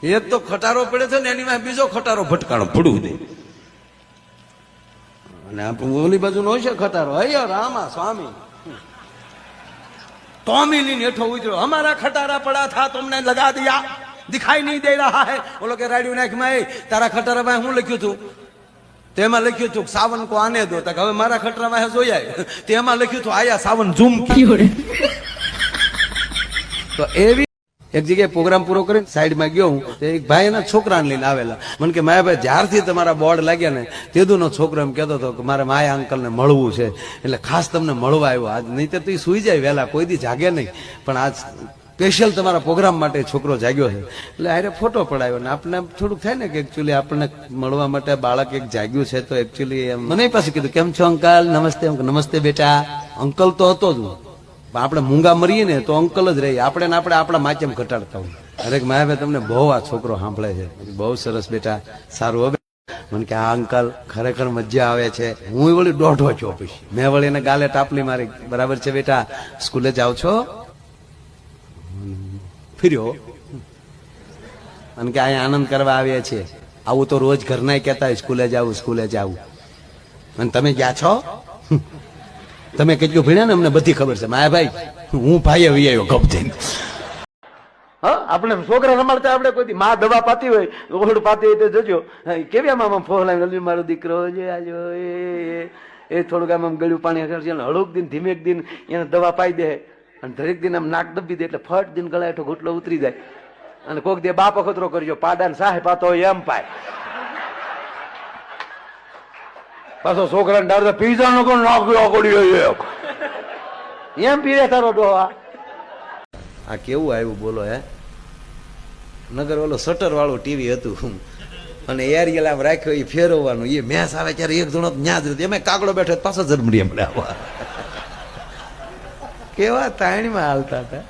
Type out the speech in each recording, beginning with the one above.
એક તો ખટારો પડે છે ને એની માં બીજો ખટારો ભટકાણો પડવું દે. અને આપણું ઓલી બાજુ નો છે ખટારો, હૈયો રામા સ્વામી टॉमी नेठो उतरो, हमारा खटारा पड़ा था तुमने लगा दिया, दिखाई नहीं दे रहा है. बोलो के रेडियो नाख में तारा खटारा में हूँ लख्यू थू, तेमा लख्यू थू सावन को आने दो, तक हवे मारा खटारा में जोया तेमा लख्यू थू आया सावन झूम की. तो एवी एक जगह प्रोग्राम पूरो कर साइड में गयो हूँ, एक भाई ना छोकरा लईने आवेला, मन के माया भाई ज्यारथी तमारा बोर्ड लाग्या ने तेदुनो छोकरो एम कहेतो तो कि मारे माया अंकल ने मळवुं छे એટલે ખાસ તમને મળવા આવ્યો. આજ નહીં તો તું સુઈ જાય વહેલા, કોઈ દી જાગે નહીં, પણ આજ સ્પેશિયલ તમારા પ્રોગ્રામ માટે છોકરો જાગ્યો છે એટલે આરે ફોટો પડાવ્યો ને આપણે થોડુંક થાય ને કે એકચ્યુઅલી આપણને મળવા માટે બાળક એક જાગ્યું છે તો એકચ્યુઅલી મને પાછું કીધું કેમ છો અંકલ, નમસ્તે. નમસ્તે બેટા. અંકલ તો હતો જ, આપણે મૂંગા મરીએ ને તો અંકલ જ રહી, આપણે ને આપણે આપણા માચમ ઘટાડતા હોય. અરે માયાભાઈ તમને બહુ આ છોકરો સાંભળે છે, બહુ સરસ બેટા, સારું. હવે મને કે આ અંકલ ખરેખર મજા આવે છે. હું વળી દોઢો છો પછી મેં વળી એને ગાલે ટાપલી મારી, બરાબર છે બેટા, સ્કૂલે જાવ છો? ફર્યો અને કે અહીંયા આનંદ કરવા આવ્યા છીએ. આવું તો રોજ ઘરના કહેતા હોય સ્કૂલે જાવું સ્કૂલે જાવું. અને તમે ગયા છો? તમે કેટલું ભણ્યા ને અમને બધી ખબર છે માયાભાઈ, હું ભાઈ આવી આવ્યો ગપ થઈને. હા, આપણે છોકરા રમાડતા આપણે કોઈ માં દવા પાતી હોય, ઓળું પાતી હોય તો જોજો કેવી આમ ફોહલાવી મારો દીકરો છે આજો એ થોડુંક આમ ગળ્યું પાણી કરશે, હળુક દિન ધીમેક દિન એને દવા પાઈ દે અને દરેક દિન આમ નાક દબી દે એટલે ફટ દિન ગળા હેઠો ઘૂંટલો ઉતરી જાય. અને કોક દે બાપ અખતરો કરજો, પાડા ને સાહે પાતો હોય એમ પાય. પાછો છોકરાને ડાળે પીઝા નો કોણ એમ પીરે તારો ડોહા. આ કેવું આવ્યું બોલો હે? નગર ઓલો શટર વાળું ટીવી હતું અને એરિયલ આમ રાખ્યો એ ફેરવવાનું, એ મેસ આવે ત્યારે એક જણો ન્યા જ રહેતો, એમાં કાગડો બેઠો પાછો જન્મડી એમ લાવવા. કેવા તાણીમાં હાલતા હતા.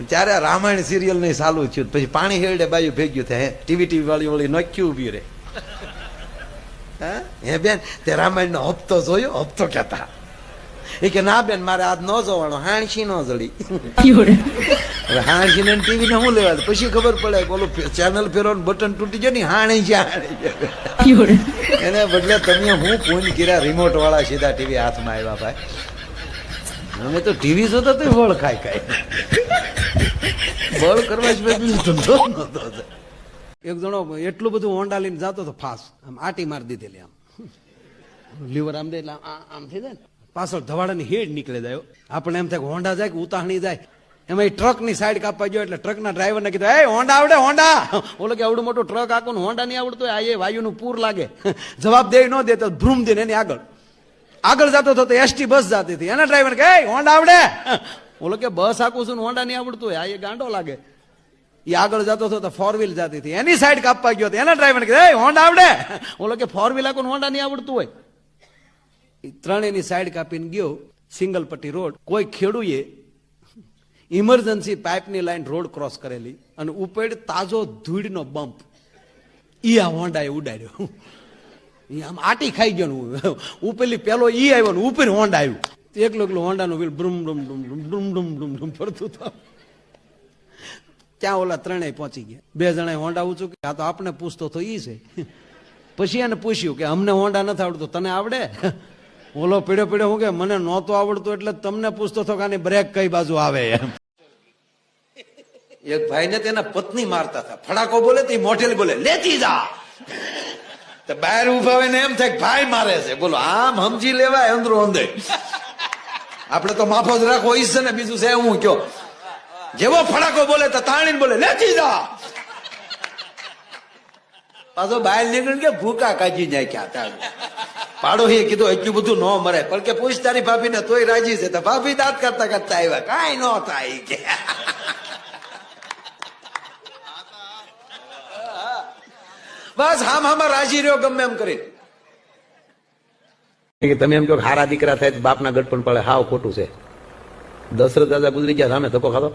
ત્યારે રામાયણ સિરિયલ નહીં ચાલુ થયું, પછી પાણી હેડે બાજુ ભેગ્યું થાય, ટીવી વાળી વળી નોખ્યું ઉભી રે. હે બેન તે રામાયણ નો હપ્તો જોયો? હપ્તો કેતા એ કે ના બેન મારે આજ ન જોવાનો, હાણસી ન જડી. હવે હાણસી ને ટીવી ને શું લેવા? પછી ખબર પડે બોલો ચેનલ ફેરવાનું બટન તૂટી જાય ને હાણી જાય. એને બદલે તમે હું ફોન કર્યા રિમોટ વાળા સીધા ટીવી હાથમાં આવ્યા ભાઈ. અમે તો ટીવી જોતા તો બળ ખાઈ ખાઈ બળ કરવા ધંધો નતો. એક જણો એટલું બધું હોન્ડા લઈને જતો હતો ફાસ્ટ, આમ આટી મારી દીધેલી, આમ લીવર આમ દે એટલે આમ થઈ જાય ને, પાછળ ધવાડાની હેડ નીકળે જાય. આપણે એમ થાય કે હોન્ડા જાય કે ઉતાહણી જાય, એમાં ટ્રક ની સાઈડ કાપવા ગયો એટલે ટ્રક ના ડ્રાઈવર ને કીધું એ હોન્ડા આવડે હોન્ડા? ઓલો કે આવડું મોટું ટ્રક આખું હોન્ડા નહીં આવડતું, આ એ વાયુનું પૂર લાગે. જવાબ દે ન દે તો ભ્રૂમ દે એની આગળ જતો હતો તો એસટી બસ જતી હતી, એના ડ્રાઈવર કે હોન્ડા આવડે? ઓલો કે બસ આખું છું હોન્ડા નહીં આવડતું હોય, આ એ ગાંડો લાગે. એ આગળ જતો હતો તો ફોર વ્હીલ જતી હતી, એની સાઈડ કાપવા ગયો એના ડ્રાઈવર કે હોન્ડા આવડે? ઓલો કે ફોર વ્હીલ આખું હોન્ડા નહીં આવડતું હોય. ત્રણેયની સાઈડ કાપીને ગયો સિંગલ પટ્ટી રોડ. કોઈ ખેડૂએ ઇમરજન્સી પાઇપની લાઈન રોડ ક્રોસ કરેલી અને ઉપર તાજો ધૂળનો બમ્પ ઈ આ હોન્ડાએ ઉડાડ્યો. આમ આટી ખાઈ ગયો. ઉપરલી પેલો ઈ આવ્યો ને ઉપર હોન્ડા આવ્યું. એકલો હોન્ડાનું વ્હીલ બ્રુમ બ્રુમ બ્રુમ બ્રુમ બ્રુમ બ્રુમ બ્રુમ ફરતું હતું. ત્યાં ઓલા ત્રણેય પહોંચી ગયા. બે જણા હોન્ડા ઊંચું કે આ તો આપણે પૂછતો તો ઈ છે. પછી એને પૂછ્યું કે અમને હોન્ડા નથી આવડતું, તને આવડે? ઓલો પીડ્યો હું કે મને નહોતો આવડતું એટલે તમને પૂછતો હતો કે આની બ્રેક કઈ બાજુ આવે એમ. એક ભાઈ ને તેના પત્ની મારતા હતા, ફડાકો બોલે તો મોટેલ બોલે લેતી જા. બહાર ઉભા હોય ને એમ થાય ભાઈ મારે છે, બોલો આમ સમજી લેવાય અંદરો અંદે. આપડે તો માફો જ રાખવો ઈ છે ને, બીજું છે હું કયો. જેવો ફડાકો બોલે તો તાણીને બોલે લેતી જા. પાછો બહાર નીકળીને કે ભૂકા કાઢી જાય ક્યાં તારું. પાડોશીએ કીધું એટલું બધું ન મરે, પણ કે પૂછ તારી ભાભી ને તોય રાજી છે. તો ભાભી દાંત કરતા કરતા આવ્યા, કાંઈ ન થાય કે બસ હામાં રાજી રહ્યો ગમે એમ કરી. તમે એમ કહો હારા દીકરા થાય બાપના ગઢપણ પડે, હાવ ખોટું છે. દશરથ દાદા ગુજરી ગયા, રામે ધક્કો ખાધો.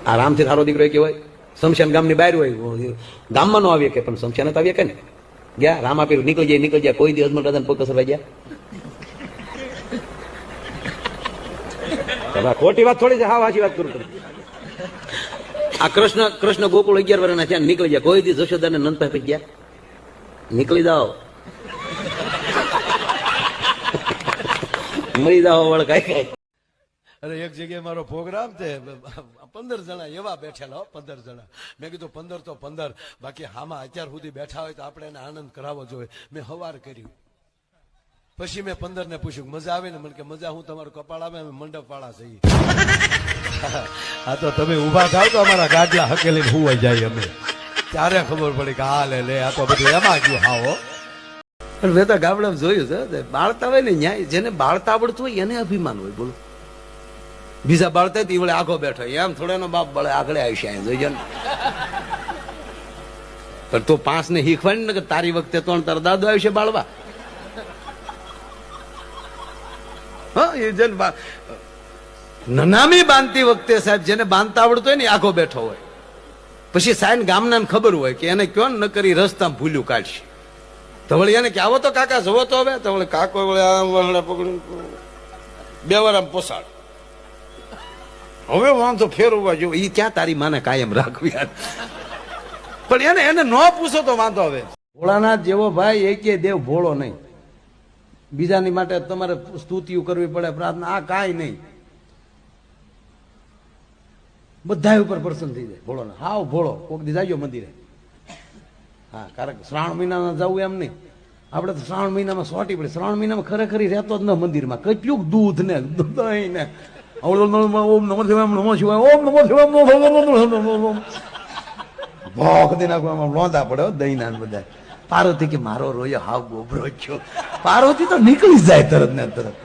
આ રામથી સારો દીકરો કેવાય? શમશાન ગામની બહાર હોય, ગામમાં નો આવીએ કે પણ શમશાન તો આવીએ કે ને. ગયા રામ આપી નીકળી જાય. કોઈ દી અજમલ દાદા પગ કસરવા ગયા? ખોટી વાત થોડી છે, હા સાચી વાત કરું. આ કૃષ્ણ ગોકુળ 11 વર્ષના છે, નીકળી જાય. કોઈ દી જશોદા ને નંદ પાસે ગયા? નીકળી જાઓ, મરી જાઓ વળ કઈ. અરે એક જગ્યાએ મારો પ્રોગ્રામ તે 15 જણા એવા બેઠેલા, 15 જણા. મેં કીધું 15 તો 15, બાકી હામાં અત્યાર સુધી બેઠા હોય તો આપણે એને આનંદ કરાવવો જોઈએ. મેં હવાર કર્યું, પછી મેં 15 ને પૂછ્યું મજા આવે ને? મને કે મજા હું તમારું કપાળ આવે, અમે મંડપ વાળા છીએ. આ તો તમે ઉભા થાવ તો અમારા ગાડલા હકેલીને હુવાઈ જાય અમે, ત્યારે ખબર પડી કે હા લે આ તો બધું એમાં ગયું. હાવો મેં તો ગામડામાં જોયું છે, બાળતા હોય ને ન્યાય, જેને બાળતા આવડતું હોય એને અભિમાન હોય. બોલો, બીજા બાળતા હોય તો વળે આખો બેઠો, એમ થોડાનો બાપ બળે આગળ આવી છે જોઈજો ને. પણ તો 5 ને શીખવાડી ને કે તારી વખતે તો તારા દાદો આવ્યું છે બાળવા. હા, એ જેને નનામી બાંધતી વખતે સાહેબ જેને બાંધતા આવડતું હોય ને આખો બેઠો હોય. પછી સાહેબ ગામના ખબર હોય કે એને કયો ન કરી રસ્તા ભૂલ્યું કાઢશે, તો વળી એને કે આવો તો કાકા જવો તો હવે, તો વળી કાકો વળે પકડી 2 વાર આમ પોસાડ, હવે વાંધો ફેરવવા જેવું. એ ક્યાં તારી માને કાયમ રાખવી યાર. પણ એને ન પૂછો તો વાંધો હવે. ભોળાનાથ જેવો ભાઈ એકે દેવ ભોળો નહીં. બીજાની માટે તમારે સ્તુતિઓ કરવી પડે, પ્રાર્થના, આ કાંઈ નહીં. બધા ઉપર પ્રસન્ન થઈ જાય ભોળો. હાવ ભોળો. કોક દી જાજો મંદિરે. હા, કારણ કે શ્રાવણ મહિનામાં જવું એમ નહીં. આપણે તો શ્રાવણ મહિનામાં સોટી પડે. શ્રાવણ મહિનામાં ખરેખર રહેતો જ ન મંદિરમાં. કેટલું દૂધ ને દહીં ને ઓમ નમો શિવાય, નમો શિવાય, ઓમ નમો શિવાય, ભોખ દઈ નાખવામાં લોંધા પડે દહીં ના બધા. પાર્વતી કે મારો રોયો હાવ ગોબરો થયો. પાર્વતી તો નીકળી જાય તરત ને તરત.